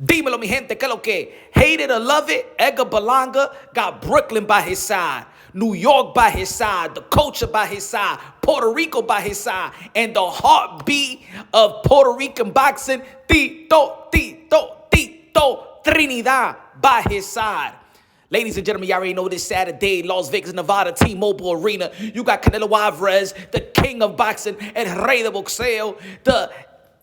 Dímelo, mi gente, que lo que? Hate it or love it, Edgar Berlanga got Brooklyn by his side, New York by his side, the culture by his side, Puerto Rico by his side, and the heartbeat of Puerto Rican boxing, Tito Trinidad by his side. Ladies and gentlemen, y'all already know this Saturday, Las Vegas, Nevada, T-Mobile Arena. You got Canelo Alvarez, the king of boxing, El Rey de Boxeo, the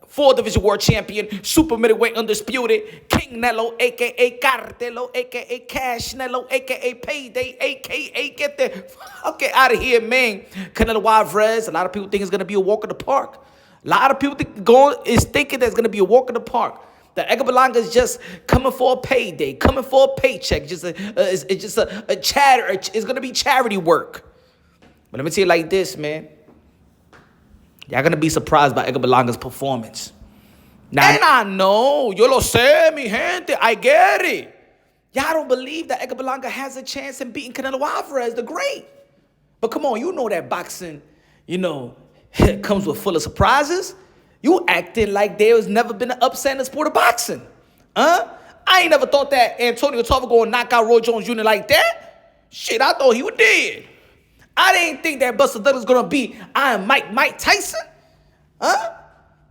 4-division world champion, super middleweight undisputed, King Nello, a.k.a. Cartelo, a.k.a. Cash Nello, a.k.a. Payday, a.k.a. get the fuck out of here, man. Canelo Alvarez, a lot of people think it's going to be a walk in the park. A lot of people thinking there's going to be a walk in the park. The Edgar Berlanga is just coming for a payday, coming for a paycheck. It's just a chatter. It's going to be charity work. But let me tell you like this, man. Y'all going to be surprised by Edgar Berlanga's performance. Now, and I know, yo lo sé, mi gente, I get it. Y'all don't believe that Edgar Berlanga has a chance in beating Canelo Alvarez, the great. But come on, you know that boxing, comes with full of surprises. You acting like there has never been an upset in the sport of boxing. I ain't never thought that Antonio Tarver going to knock out Roy Jones Jr. like that. Shit, I thought he was dead. I didn't think that Buster Douglas was going to beat Iron Mike Tyson.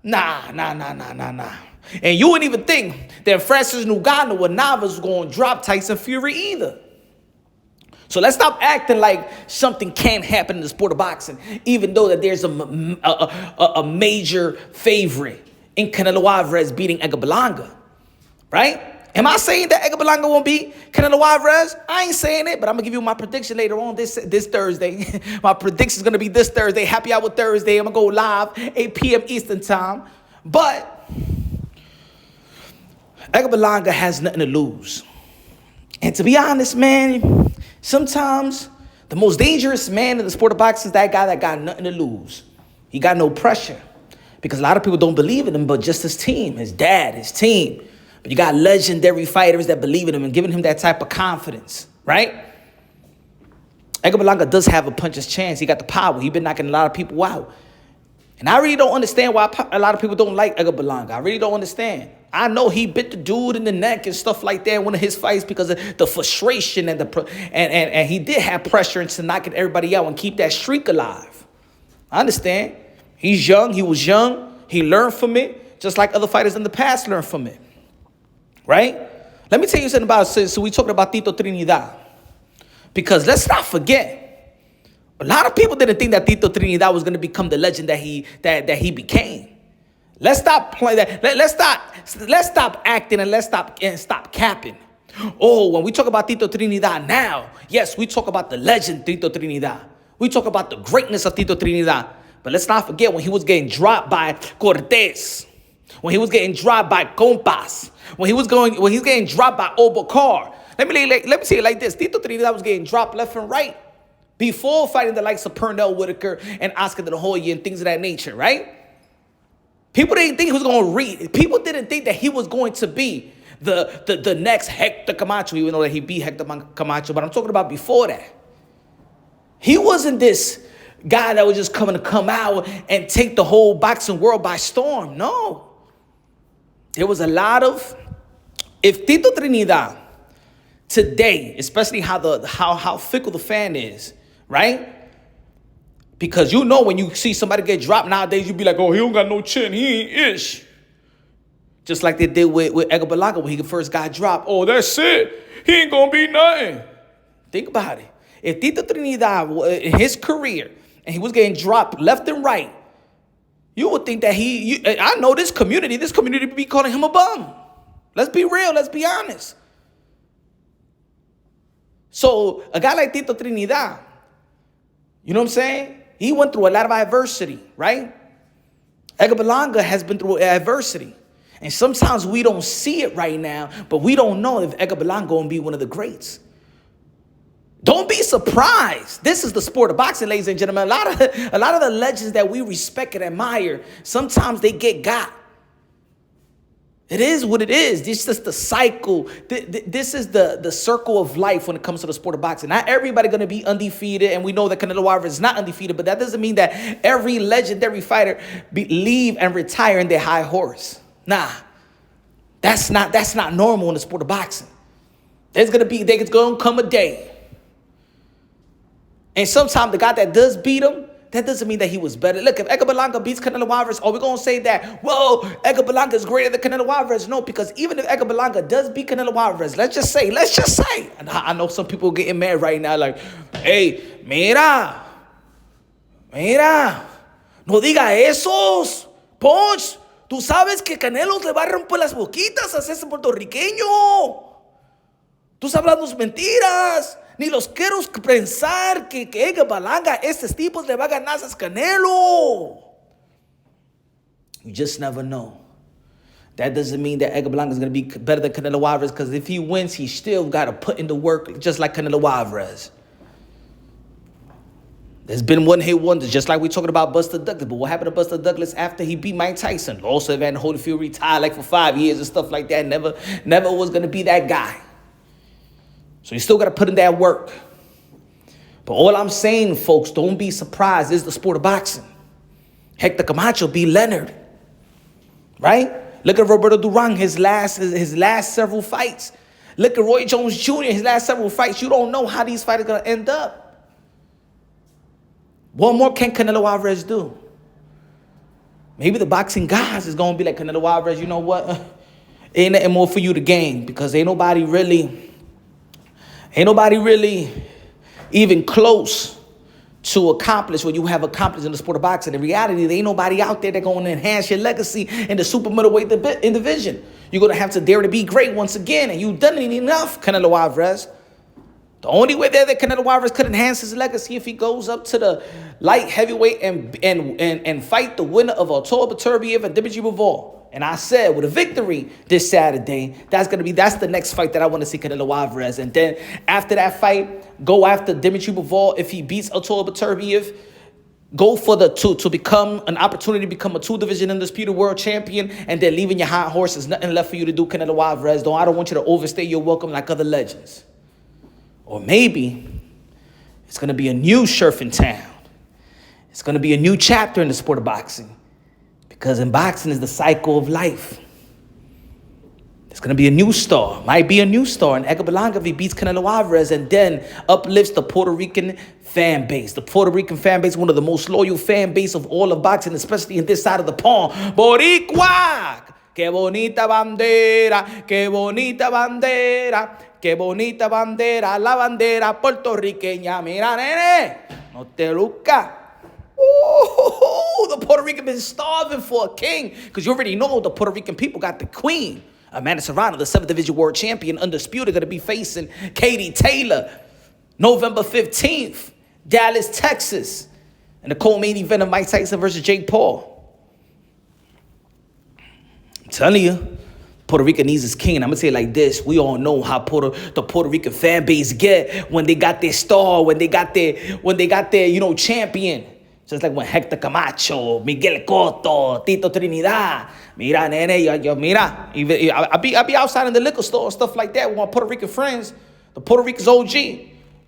Nah. And you wouldn't even think that Francis Ngannou or Navas was going to drop Tyson Fury either. So let's stop acting like something can't happen in the sport of boxing, even though that there's a major favorite in Canelo Alvarez beating Edgar Berlanga, right? Am I saying that Edgar Berlanga won't beat Canelo Alvarez? I ain't saying it, but I'm going to give you my prediction later on this Thursday. My prediction is going to be this Thursday. Happy Hour Thursday. I'm going to go live 8 p.m. Eastern time. But Edgar Berlanga has nothing to lose. And to be honest, man, sometimes the most dangerous man in the sport of boxing is that guy that got nothing to lose. He got no pressure. Because a lot of people don't believe in him, but just his team, his dad, his team. But you got legendary fighters that believe in him and giving him that type of confidence, right? Edgar Berlanga does have a puncher's chance. He got the power. He's been knocking a lot of people out. And I really don't understand why a lot of people don't like Edgar Berlanga. I really don't understand. I know he bit the dude in the neck and stuff like that in one of his fights because of the frustration and he did have pressure into knocking everybody out and keep that streak alive. I understand. He's young. He was young. He learned from it, just like other fighters in the past learned from it. Right? Let me tell you something about it. So we talking about Tito Trinidad. Because let's not forget, a lot of people didn't think that Tito Trinidad was going to become the legend that he became. Let's stop playing that. Let's stop acting and let's stop capping. Oh, when we talk about Tito Trinidad now, yes, we talk about the legend Tito Trinidad. We talk about the greatness of Tito Trinidad. But let's not forget when he was getting dropped by Cortez, when he was getting dropped by Compas, when he was getting dropped by Obakar. Let me say it like this. Tito Trinidad was getting dropped left and right before fighting the likes of Pernell Whitaker and Oscar De La Hoya and things of that nature, right? People didn't think he was going to read. People didn't think that he was going to be the next Hector Camacho, even though that he beat Hector Camacho. But I'm talking about before that. He wasn't this guy that was just coming to come out and take the whole boxing world by storm. No. There was a lot of... If Tito Trinidad today, especially how fickle the fan is, right? Because when you see somebody get dropped nowadays, you be like, oh, he don't got no chin. He ain't ish. Just like they did with Edgar Berlanga when he first got dropped. Oh, that's it. He ain't going to be nothing. Think about it. If Tito Trinidad, in his career, and he was getting dropped left and right, you would think that I know this community be calling him a bum. Let's be real. Let's be honest. So a guy like Tito Trinidad, you know what I'm saying? He went through a lot of adversity, right? Edgar Berlanga has been through adversity. And sometimes we don't see it right now, but we don't know if Edgar Berlanga going to be one of the greats. Don't be surprised. This is the sport of boxing, ladies and gentlemen. A lot of the legends that we respect and admire, sometimes they get got. It is what it is. This is just the cycle. This is the circle of life when it comes to the sport of boxing. Not everybody going to be undefeated, and we know that Canelo Alvarez is not undefeated, but that doesn't mean that every legendary fighter leave and retire in their high horse. Nah. That's not normal in the sport of boxing. There's gonna come a day. And sometimes the guy that does beat him, that doesn't mean that he was better. Look, if Edgar Berlanga beats Canelo Alvarez, are we going to say that, whoa, Edgar Berlanga is greater than Canelo Alvarez? No, because even if Edgar Berlanga does beat Canelo Alvarez, let's just say, and I know some people getting mad right now, like, hey, mira, no diga esos, Ponch, tú sabes que Canelo le va a romper las boquitas a ese puertorriqueño. Tú estás hablando mentiras. Ni los quiero pensar que Edgar Berlanga, estos tipos le va a ganar a Canelo. You just never know. That doesn't mean that Edgar Berlanga is going to be better than Canelo Alvarez, because if he wins, he still got to put in the work just like Canelo Alvarez. There's been one-hit wonders, just like we're talking about Buster Douglas. But what happened to Buster Douglas after he beat Mike Tyson? Lost to Evander Holyfield, retired like for 5 years and stuff like that. Never was going to be that guy. So you still got to put in that work. But all I'm saying, folks, don't be surprised. This is the sport of boxing. Hector Camacho beat Leonard. Right? Look at Roberto Duran, his last several fights. Look at Roy Jones Jr., his last several fights. You don't know how these fights are going to end up. What more can Canelo Alvarez do? Maybe the boxing guys is going to be like, Canelo Alvarez, you know what? Ain't nothing more for you to gain, because ain't nobody really even close to accomplish what you have accomplished in the sport of boxing. In reality, there ain't nobody out there that's going to enhance your legacy in the super middleweight division. You're going to have to dare to be great once again, and you've done it enough, Canelo Alvarez. The only way that Canelo Alvarez could enhance his legacy if he goes up to the light heavyweight and fight the winner of Artur Beterbiev and Dimitri Bivol. And I said, with a victory this Saturday, that's the next fight that I want to see Canelo Alvarez. And then after that fight, go after Dimitri Bivol. If he beats Artur Beterbiev, go for to become an opportunity to become a 2-division undisputed world champion, and then leaving your high horse. There's nothing left for you to do, Canelo Alvarez. I don't want you to overstay your welcome like other legends. Or maybe it's going to be a new sheriff in town. It's going to be a new chapter in the sport of boxing. Because in boxing is the cycle of life. There's going to be a new star. Might be a new star. And Edgar Berlanga, if he beats Canelo Alvarez and then uplifts the Puerto Rican fan base. The Puerto Rican fan base, one of the most loyal fan base of all of boxing, especially in this side of the pond. Boricua! Qué bonita bandera, qué bonita bandera, qué bonita bandera, la bandera puertorriqueña. Mira, nene, no te luzca. Ooh, the Puerto Rican been starving for a king, because you already know the Puerto Rican people got the queen. Amanda Serrano, the 7th Division World Champion, undisputed, going to be facing Katie Taylor November 15th, Dallas, Texas, in the co-main event of Mike Tyson versus Jake Paul. I'm telling you, Puerto Rico needs his king. And I'm going to say it like this. We all know how the Puerto Rican fan base get when they got their star, when they got their, champion. Just like when Hector Camacho, Miguel Cotto, Tito Trinidad. Mira, nene, mira. I be outside in the liquor store and stuff like that with my Puerto Rican friends. The Puerto Rican's OG.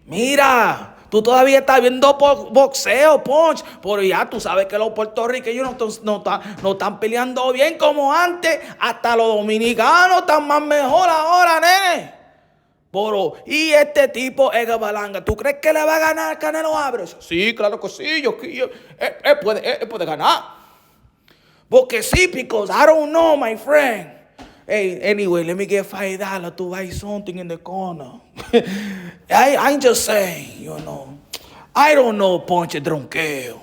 Mira, tú todavía estás viendo boxeo, Ponch. Pero ya tú sabes que los puertorriqueños no están peleando bien como antes. Hasta los dominicanos están más mejor ahora, nene. Pero, y este tipo, Edgar Berlanga, ¿tú crees que le va a ganar Canelo Alvarez? Sí, claro que sí. Él puede ganar. Porque sí, because I don't know, my friend. Hey, anyway, let me get $5 to buy something in the corner. I'm just saying, I don't know, Ponche Tronqueo.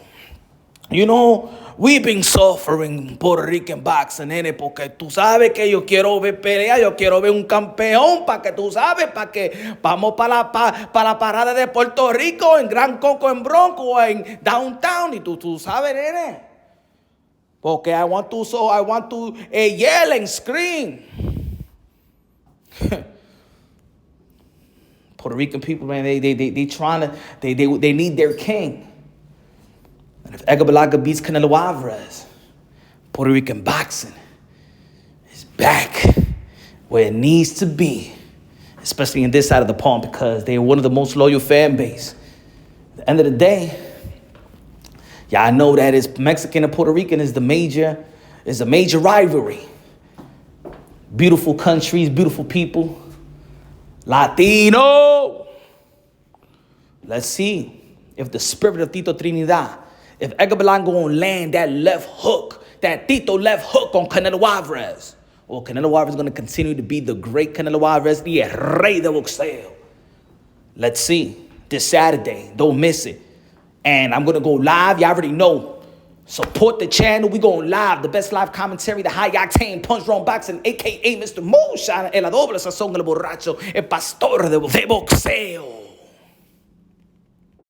We've been suffering Puerto Rican boxing, nene, porque tú sabes que yo quiero ver pelea, yo quiero ver un campeón, para que tú sabes, para que vamos para la parada de Puerto Rico, en Gran Coco, en Bronco, en Downtown, y tú sabes, nene. Porque I want to yell and scream. Puerto Rican people, man, they need their king. And if Edgar Berlanga beats Canelo Alvarez, Puerto Rican boxing is back where it needs to be, especially in this side of the pond, because they're one of the most loyal fan base. At the end of the day, y'all know that Mexican and Puerto Rican is a major rivalry. Beautiful countries, beautiful people. Latino. Let's see if the spirit of Tito Trinidad, if Edgar Berlanga gonna land that left hook, that Tito left hook on Canelo Alvarez. Or Canelo Alvarez is gonna continue to be the great Canelo Alvarez, the rey de boxeo. Let's see. This Saturday. Don't miss it. And I'm gonna go live. You already know. Support the channel. We going live. The best live commentary, the high octane punch drone boxing, aka Mr. Moonshine, el doble sazón, el borracho, el pastor de boxeo.